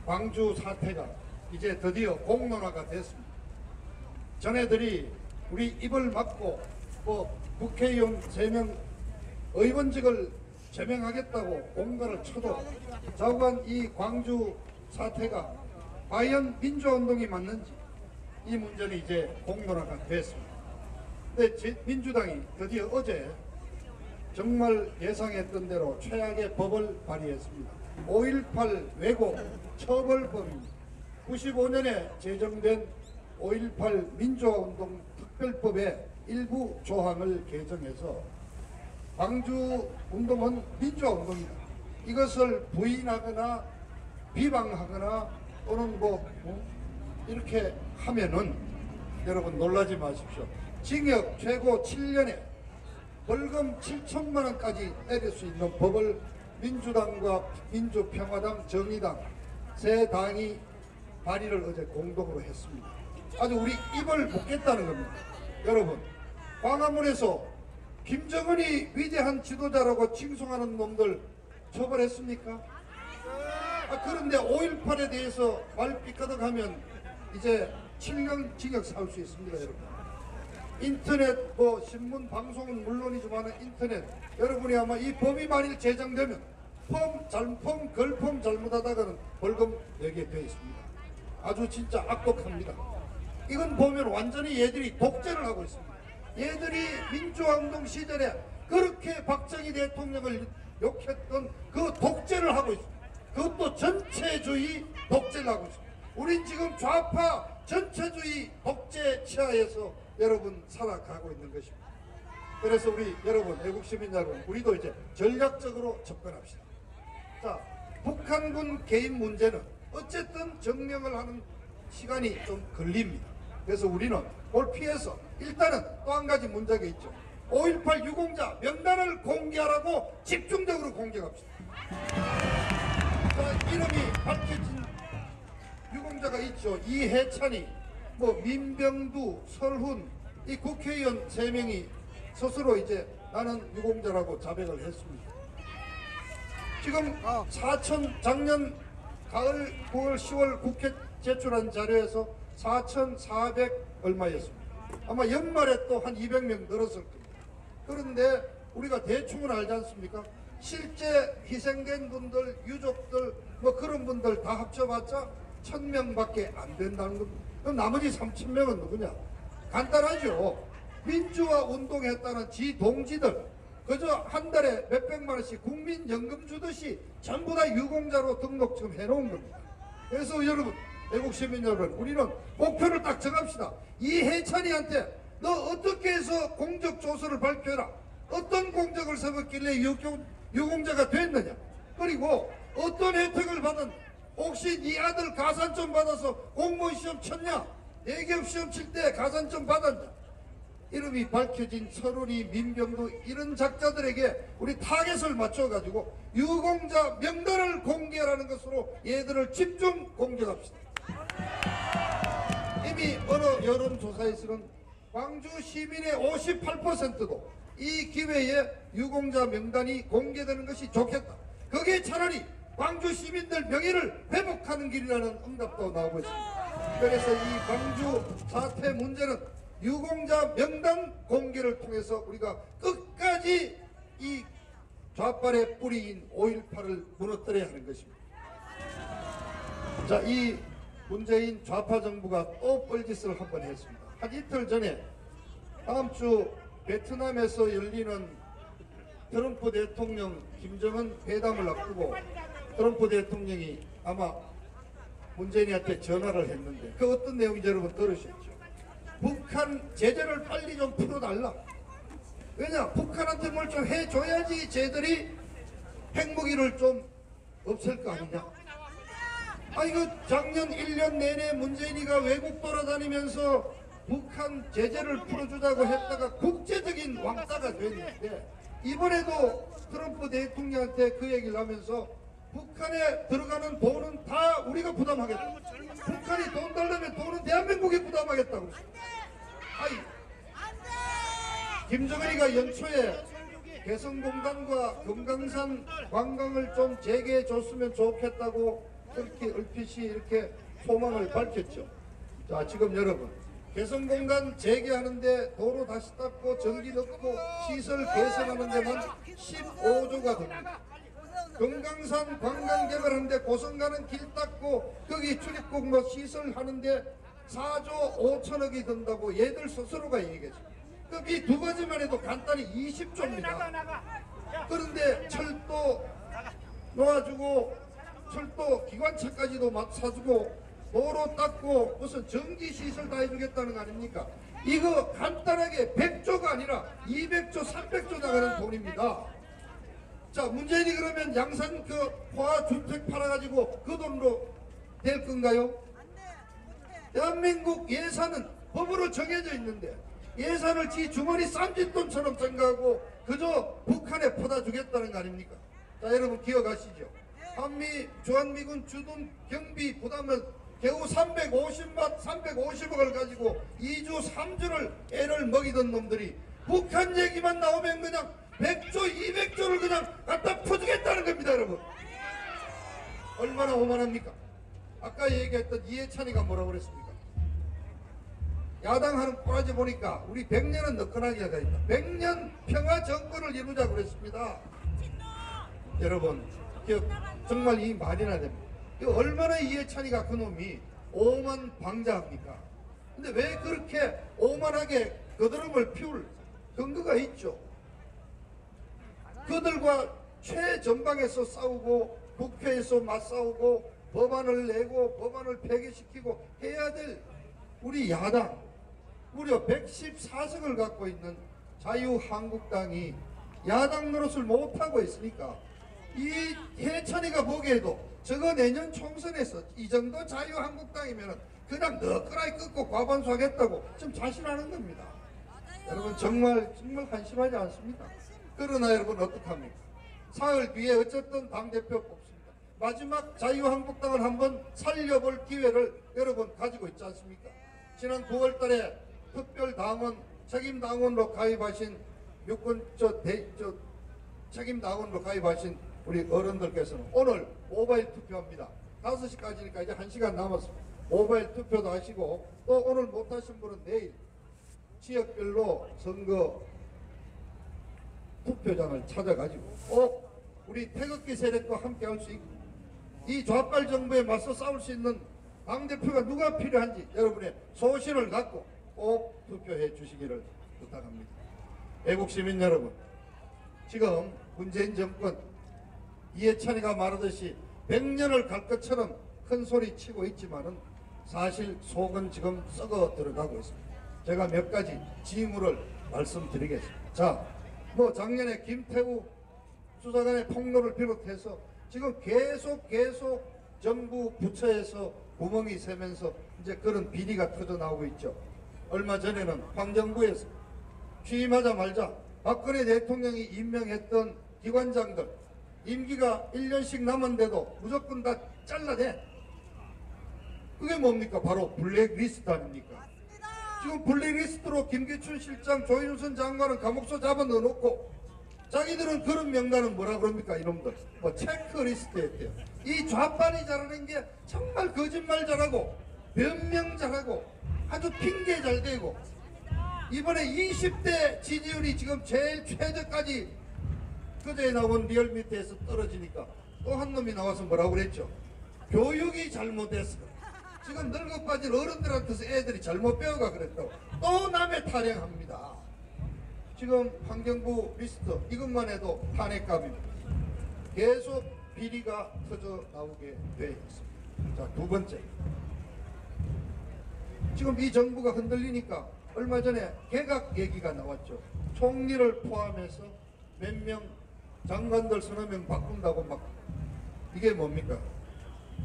광주 사태가 이제 드디어 공론화가 됐습니다. 전해들이 우리 입을 막고 국회의원 3명 의원직을 제명하겠다고 공갈을 쳐도 자우간 이 광주 사태가 과연 민주운동이 맞는지 이 문제는 이제 공론화가 됐습니다. 근데 민주당이 드디어 어제 정말 예상했던 대로 최악의 법을 발의했습니다. 5.18 왜곡 처벌법입니다. 95년에 제정된 5.18 민주화운동 특별법의 일부 조항을 개정해서 광주운동은 민주화운동이다. 이것을 부인하거나 비방하거나 또는 이렇게 하면은 여러분 놀라지 마십시오. 징역 최고 7년에 벌금 7천만 원까지 때릴 수 있는 법을 민주당과 민주평화당, 정의당 세 당이 발의를 어제 공동으로 했습니다. 아주 우리 입을 묶겠다는 겁니다. 여러분, 광화문에서 김정은이 위대한 지도자라고 칭송하는 놈들 처벌했습니까? 그런데 5.18에 대해서 말 삐까덕하면 이제 7년 징역 살 수 있습니다. 여러분, 인터넷 신문 방송은 물론이지만 인터넷 여러분이 아마 이 법이 만일 제정되면 걸폼 잘못하다가는 벌금 내게 되어 있습니다. 아주 진짜 악독합니다. 이건 보면 완전히 얘들이 독재를 하고 있습니다. 얘들이 민주화운동 시절에 그렇게 박정희 대통령을 욕했던 그 독재를 하고 있습니다. 그것도 전체주의 독재를 하고 있습니다. 우린 지금 좌파 전체주의 독재 치하에서 여러분 살아가고 있는 것입니다. 그래서 우리 여러분, 애국 시민 여러분, 우리도 이제 전략적으로 접근합시다. 자, 북한군 개입 문제는 어쨌든 정명을 하는 시간이 좀 걸립니다. 그래서 우리는 그걸 피해서 일단은 또 한 가지 문제가 있죠. 5.18 유공자 명단을 공개하라고 집중적으로 공개합시다. 자, 이름이 밝혀진 유공자가 있죠. 이해찬이, 민병두, 설훈, 이 국회의원 3명이 스스로 이제 나는 유공자라고 자백을 했습니다. 지금 작년 가을 9월 10월 국회 제출한 자료에서 4,400 얼마였습니다. 아마 연말에 또 한 200명 늘었을 겁니다. 그런데 우리가 대충은 알지 않습니까? 실제 희생된 분들, 유족들, 그런 분들 다 합쳐봤자 1,000명밖에 안 된다는 겁니다. 그럼 나머지 3,000명은 누구냐? 간단하죠. 민주화 운동했다는 지 동지들, 그저 한 달에 몇백만 원씩 국민연금 주듯이 전부 다 유공자로 등록 지금 해놓은 겁니다. 그래서 여러분, 애국 시민 여러분, 우리는 목표를 딱 정합시다. 이해찬이한테 너 어떻게 해서 공적 조서를 발표해라. 어떤 공적을 세웠길래 유공자가 됐느냐. 그리고 어떤 혜택을 받은, 혹시 네 아들 가산점 받아서 공무원 시험 쳤냐? 대기업 시험 칠 때 가산점 받았냐? 이름이 밝혀진 설훈이, 민병두 이런 작자들에게 우리 타겟을 맞춰가지고 유공자 명단을 공개하라는 것으로 얘들을 집중 공격합시다. 이미 어느 여론조사에서는 광주 시민의 58%도 이 기회에 유공자 명단이 공개되는 것이 좋겠다. 그게 차라리 광주 시민들 명예를 회복하는 길이라는 응답도 나오고 있습니다. 그래서 이 광주 사태 문제는 유공자 명단 공개를 통해서 우리가 끝까지 이 좌빨의 뿌리인 5.18을 무너뜨려야 하는 것입니다. 자, 이 문재인 좌파 정부가 또 뻘짓을 한번 했습니다. 한 이틀 전에 다음 주 베트남에서 열리는 트럼프 대통령 김정은 회담을 앞두고 트럼프 대통령이 아마 문재인한테 전화를 했는데 그 어떤 내용인지 여러분 들으셨죠? 북한 제재를 빨리 좀 풀어달라. 왜냐? 북한한테 뭘 좀 해줘야지 쟤들이 핵무기를 좀 없앨 거 아니냐. 이거 작년 1년 내내 문재인이가 외국 돌아다니면서 북한 제재를 풀어주자고 했다가 국제적인 왕따가 됐는데 이번에도 트럼프 대통령한테 그 얘기를 하면서 북한에 들어가는 돈은 다 우리가 부담하겠다. 북한이 돈 달라면 돈은 대한민국이 부담하겠다고. 김정은이가 연초에 개성공단과 금강산 관광을 좀 재개해 줬으면 좋겠다고 그렇게 얼핏이 이렇게 소망을 밝혔죠. 자, 지금 여러분 개성공단 재개하는데 도로 다시 닦고 전기 넣고 시설 개선하는 데만 15조가 듭니다. 금강산 관광 개발하는데 고성 가는 길 닦고 거기 출입국 뭐 시설 하는데 4조 5천억이 든다고 얘들 스스로가 얘기했죠. 그럼 이 두 가지만 해도 간단히 20조입니다. 그런데 철도 놓아주고 철도 기관차까지도 사주고 도로 닦고 무슨 전기시설 다 해주겠다는 거 아닙니까? 이거 간단하게 100조가 아니라 200조 300조 나가는 돈입니다. 자, 문재인이 그러면 양산 그 포화주택 팔아가지고 그 돈으로 될 건가요? 대한민국 예산은 법으로 정해져 있는데 예산을 지 주머니 쌈짓돈처럼 생각하고 그저 북한에 퍼다 주겠다는 거 아닙니까? 자, 여러분 기억하시죠? 한미 주한미군 주둔 경비 부담을 겨우 350억을 가지고 2주 3주를 애를 먹이던 놈들이 북한 얘기만 나오면 그냥 100조 200조를 그냥 갖다 퍼주겠다는 겁니다. 여러분 얼마나 오만합니까? 아까 얘기했던 이해찬이가 뭐라고 그랬습니까? 야당하는 꼬라지 보니까 우리 100년은 너끈하게 하자 있다. 100년 평화 정권을 이루자고 그랬습니다. 여러분 정말 이 말이나 됩니다. 얼마나 이해찬이가 그놈이 오만방자합니까? 근데 왜 그렇게 오만하게 거드름을 피울 근거가 있죠. 그들과 최전방에서 싸우고 국회에서 맞싸우고 법안을 내고 법안을 폐기시키고 해야 될 우리 야당 무려 114석을 갖고 있는 자유한국당이 야당 노릇을 못하고 있으니까 이 해찬이가 보기에도 저거 내년 총선에서 이 정도 자유한국당이면 그냥 너끈하게 끊고 과반수 하겠다고 지금 자신하는 겁니다. 여러분 정말 한심하지 않습니까? 그러나 여러분 어떡합니까? 사흘 뒤에 어쨌든 당대표 뽑습니다. 마지막 자유한국당을 한번 살려볼 기회를 여러분 가지고 있지 않습니까? 지난 9월달에 특별당원 책임당원으로 가입하신 책임당원으로 가입하신 우리 어른들께서는 오늘 모바일 투표합니다. 5시까지니까 이제 1시간 남았습니다. 모바일 투표도 하시고 또 오늘 못하신 분은 내일 지역별로 선거 투표장을 찾아가지고 꼭 우리 태극기 세력과 함께 할 수 있고 이 좌빨 정부에 맞서 싸울 수 있는 당대표가 누가 필요한지 여러분의 소신을 갖고 꼭 투표해 주시기를 부탁합니다. 애국 시민 여러분, 지금 문재인 정권 이해찬이가 말하듯이 100년을 갈 것처럼 큰 소리 치고 있지만은 사실 속은 지금 썩어 들어가고 있습니다. 제가 몇 가지 징후를 말씀드리겠습니다. 자, 뭐 작년에 김태우 수사관의 폭로를 비롯해서 지금 계속 정부 부처에서 구멍이 새면서 이제 그런 비리가 터져 나오고 있죠. 얼마 전에는 환경부에서 취임하자마자 박근혜 대통령이 임명했던 기관장들 임기가 1년씩 남았는데도 무조건 다 잘라내. 그게 뭡니까? 바로 블랙리스트 아닙니까? 지금 블랙리스트로 김기춘 실장, 조윤선 장관은 감옥소 잡아 넣어놓고 자기들은 그런 명단은 뭐라 그럽니까? 이놈들 뭐 체크리스트에 했대요. 이 좌빨이 잘하는 게 정말 거짓말 잘하고 변명 잘하고 아주 핑계 잘 대고 이번에 20대 지지율이 지금 제일 최저까지 그제 나온 리얼미터에서 떨어지니까 또 한 놈이 나와서 뭐라고 그랬죠? 교육이 잘못됐어. 지금 늙어 빠진 어른들한테서 애들이 잘못 배워가 그랬다고 또 남의 타령합니다. 지금 환경부 리스트 이것만 해도 탄핵감입니다. 계속 비리가 터져 나오게 되어 있습니다. 자, 두 번째, 지금 이 정부가 흔들리니까 얼마 전에 개각 얘기가 나왔죠. 총리를 포함해서 몇 명 장관들 서너 명 바꾼다고 막 이게 뭡니까?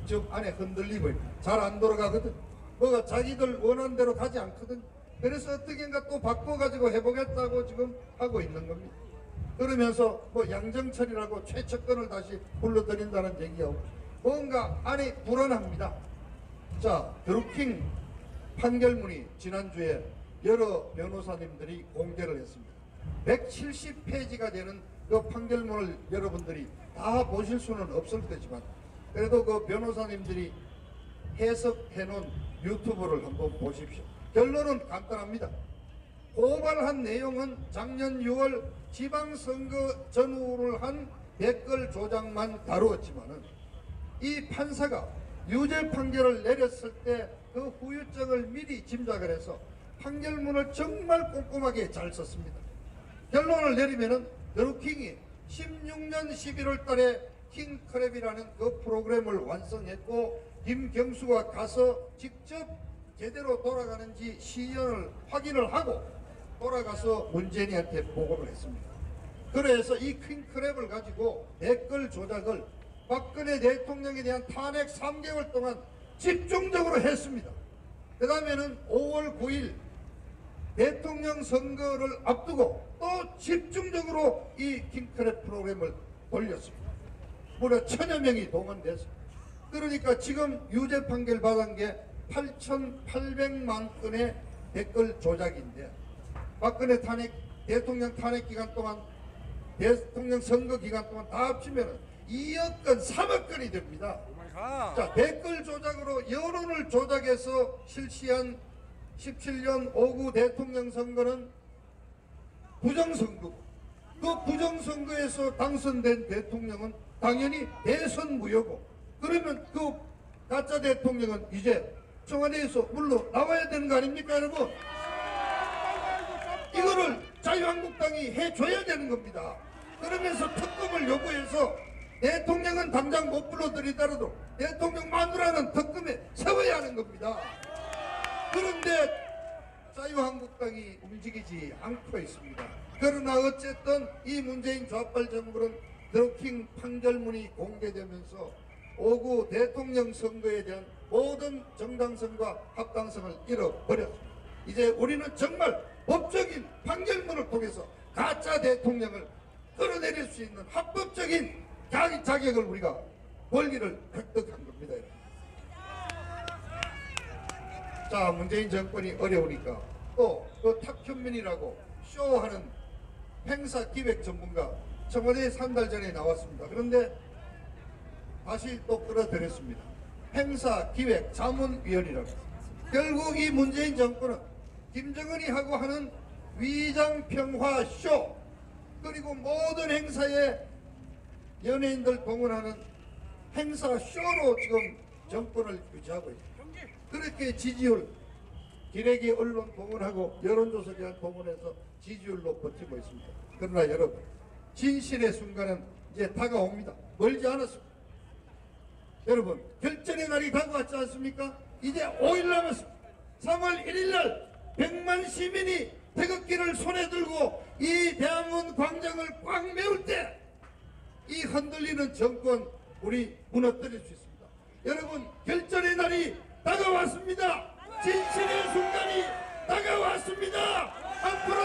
지금 안에 흔들리고 잘 안 돌아가거든. 뭐가 자기들 원하는 대로 가지 않거든. 그래서 어떻게인가 또 바꿔가지고 해보겠다고 지금 하고 있는 겁니다. 그러면서 뭐 양정철이라고 최측근을 다시 불러들인다는 얘기하고 뭔가 안이 불안합니다. 자, 드루킹 판결문이 지난주에 여러 변호사님들이 공개를 했습니다. 170페이지가 되는 그 판결문을 여러분들이 다 보실 수는 없을 테지만 그래도 그 변호사님들이 해석해 놓은 유튜브를 한번 보십시오. 결론은 간단합니다. 고발한 내용은 작년 6월 지방선거 전후를 한 댓글 조작만 다루었지만은 이 판사가 유죄 판결을 내렸을 때 그 후유증을 미리 짐작을 해서 판결문을 정말 꼼꼼하게 잘 썼습니다. 결론을 내리면은 드루킹이 16년 11월 달에 킹크랩이라는 그 프로그램을 완성했고 김경수가 가서 직접 제대로 돌아가는지 시연을 확인을 하고 돌아가서 문재인한테 보고를 했습니다. 그래서 이 킹크랩을 가지고 댓글 조작을 박근혜 대통령에 대한 탄핵 3개월 동안 집중적으로 했습니다. 그 다음에는 5월 9일 대통령 선거를 앞두고 또 집중적으로 이 킹크랩 프로그램을 돌렸습니다. 무려 1000여 명이 동원됐습니다. 그러니까 지금 유죄 판결 받은 게 8,800만 건의 댓글 조작인데 박근혜 대통령 탄핵 기간 동안 대통령 선거 기간 동안 다 합치면 2억 건, 3억 건이 됩니다. 자, 댓글 조작으로 여론을 조작해서 실시한 17년 5구 대통령 선거는 부정선거고 그 부정선거에서 당선된 대통령은 당연히 대선 무효고 그러면 그 가짜 대통령은 이제 청와대에서 물러나와야 되는 거 아닙니까 여러분? 이거를 자유한국당이 해줘야 되는 겁니다. 그러면서 특검을 요구해서 대통령은 당장 못 불러들이더라도 대통령 마누라는 특검에 세워야 하는 겁니다. 그런데 자유한국당이 움직이지 않고 있습니다. 그러나 어쨌든 이 문재인 좌빨 정부는 드루킹 판결문이 공개되면서 5구 대통령 선거에 대한 모든 정당성과 합당성을 잃어버렸습니다. 이제 우리는 정말 법적인 판결문을 통해서 가짜 대통령을 끌어내릴 수 있는 합법적인 자격을 우리가 권리를 획득한 겁니다. 자, 문재인 정권이 어려우니까 또 그 탁현민이라고 쇼하는 행사 기획 전문가 청와대에 3달 전에 나왔습니다. 그런데 다시 또 끌어들였습니다. 행사 기획 자문위원이라고. 결국 이 문재인 정권은 김정은이 하고 하는 위장평화 쇼 그리고 모든 행사에 연예인들 동원하는 행사 쇼로 지금 정권을 유지하고 있습니다. 그렇게 지지율 기레기 언론 동원하고 여론조사 기관 동원해서 지지율로 버티고 있습니다. 그러나 여러분 진실의 순간은 이제 다가옵니다. 멀지 않았습니다. 여러분 결전의 날이 다가왔지 않습니까? 이제 5일 남았습니다. 3월 1일 날 100만 시민이 태극기를 손에 들고 이 대한문 광장을 꽉 메울 때 이 흔들리는 정권 우리 무너뜨릴 수 있습니다. 여러분 결전의 날이 다가왔습니다. 진실의 순간이 다가왔습니다. 앞으로